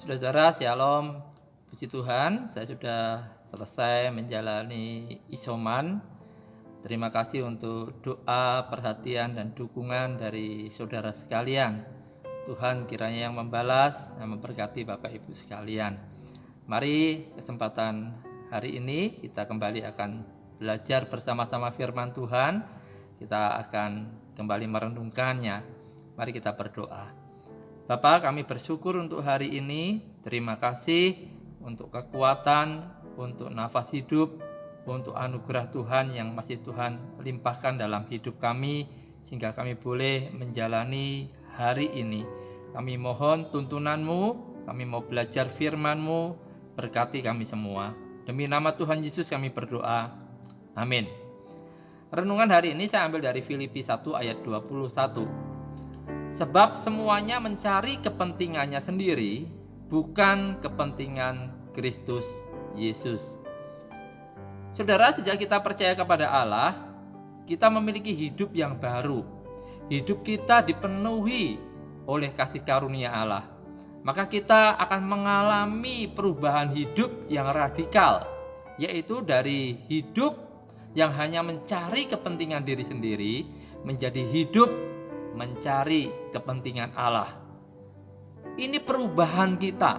Saudara, shalom. Puji Tuhan, saya sudah selesai menjalani isoman. Terima kasih untuk doa, perhatian, dan dukungan dari saudara sekalian. Tuhan kiranya yang membalas dan memberkati Bapak Ibu sekalian. Mari kesempatan hari ini kita kembali akan belajar bersama-sama firman Tuhan. Kita akan kembali merenungkannya. Mari kita berdoa. Bapa, kami bersyukur untuk hari ini. Terima kasih untuk kekuatan, untuk nafas hidup, untuk anugerah Tuhan yang masih Tuhan limpahkan dalam hidup kami, sehingga kami boleh menjalani hari ini. Kami mohon tuntunan-Mu, kami mau belajar firman-Mu, berkati kami semua. Demi nama Tuhan Yesus kami berdoa. Amin. Renungan hari ini saya ambil dari Filipi 1 ayat 21. Sebab semuanya mencari kepentingannya sendiri, bukan kepentingan Kristus Yesus. Saudara, sejak kita percaya kepada Allah, kita memiliki hidup yang baru. Hidup kita dipenuhi oleh kasih karunia Allah. Maka kita akan mengalami perubahan hidup yang radikal, yaitu dari hidup yang hanya mencari kepentingan diri sendiri, menjadi hidup mencari kepentingan Allah. Ini perubahan kita.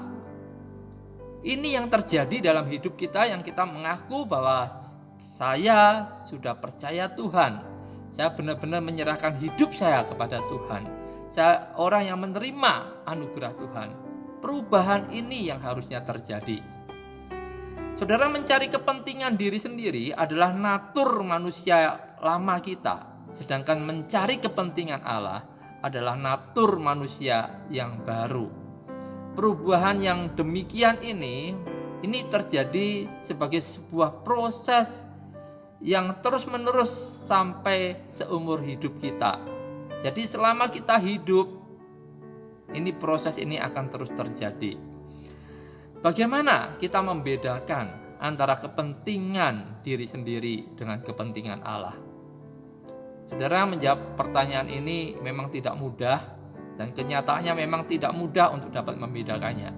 Ini yang terjadi dalam hidup kita, yang kita mengaku bahwa saya sudah percaya Tuhan. Saya benar-benar menyerahkan hidup saya kepada Tuhan. Saya orang yang menerima anugerah Tuhan. Perubahan ini yang harusnya terjadi. Saudara, mencari kepentingan diri sendiri adalah natur manusia lama kita. Sedangkan mencari kepentingan Allah adalah natur manusia yang baru. Perubahan yang demikian ini terjadi sebagai sebuah proses yang terus-menerus sampai seumur hidup kita. Jadi selama kita hidup, proses ini akan terus terjadi. Bagaimana kita membedakan antara kepentingan diri sendiri dengan kepentingan Allah? Saudara, menjawab pertanyaan ini memang tidak mudah, dan kenyataannya memang tidak mudah untuk dapat membedakannya.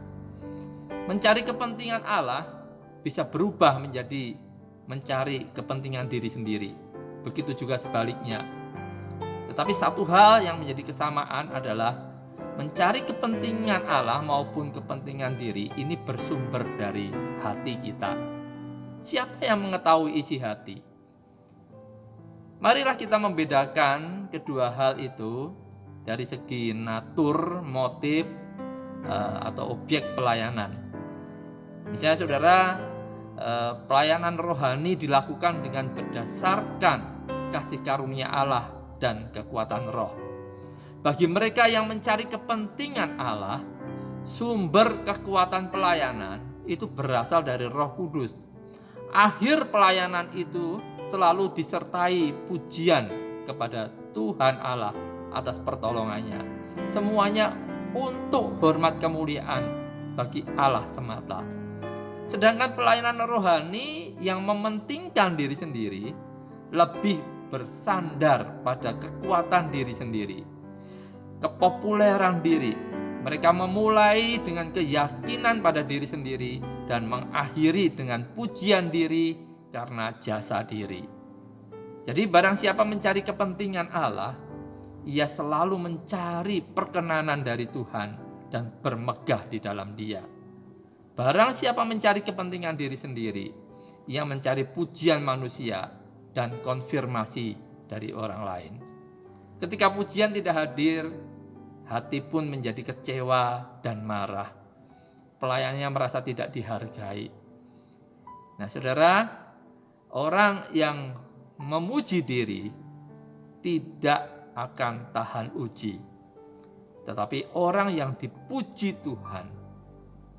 Mencari kepentingan Allah bisa berubah menjadi mencari kepentingan diri sendiri. Begitu juga sebaliknya. Tetapi satu hal yang menjadi kesamaan adalah mencari kepentingan Allah maupun kepentingan diri ini bersumber dari hati kita. Siapa yang mengetahui isi hati? Marilah kita membedakan kedua hal itu dari segi natur, motif, atau objek pelayanan. Misalnya saudara, pelayanan rohani dilakukan dengan berdasarkan kasih karunia Allah dan kekuatan roh. Bagi mereka yang mencari kepentingan Allah, sumber kekuatan pelayanan itu berasal dari Roh Kudus. Akhir pelayanan itu selalu disertai pujian kepada Tuhan Allah atas pertolongannya. Semuanya untuk hormat kemuliaan bagi Allah semata. Sedangkan pelayanan rohani yang mementingkan diri sendiri lebih bersandar pada kekuatan diri sendiri, kepopuleran diri. Mereka memulai dengan keyakinan pada diri sendiri dan mengakhiri dengan pujian diri karena jasa diri. Jadi barang siapa mencari kepentingan Allah, ia selalu mencari perkenanan dari Tuhan dan bermegah di dalam Dia. Barang siapa mencari kepentingan diri sendiri, ia mencari pujian manusia dan konfirmasi dari orang lain. Ketika pujian tidak hadir, hati pun menjadi kecewa dan marah. Pelayannya merasa tidak dihargai. Nah, saudara, orang yang memuji diri tidak akan tahan uji. Tetapi orang yang dipuji Tuhan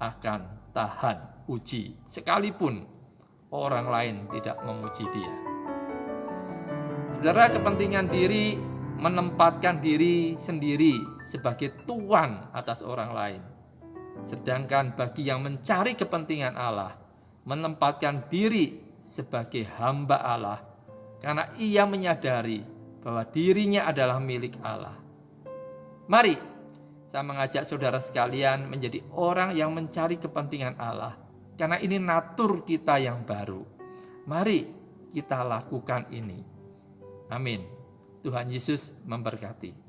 akan tahan uji, sekalipun orang lain tidak memuji dia. Saudara, kepentingan diri menempatkan diri sendiri sebagai tuan atas orang lain. Sedangkan bagi yang mencari kepentingan Allah, menempatkan diri sebagai hamba Allah, karena ia menyadari bahwa dirinya adalah milik Allah. Mari Saya mengajak saudara sekalian menjadi orang yang mencari kepentingan Allah. Karena ini natur kita yang baru. Mari kita lakukan ini. Amin. Tuhan Yesus memberkati.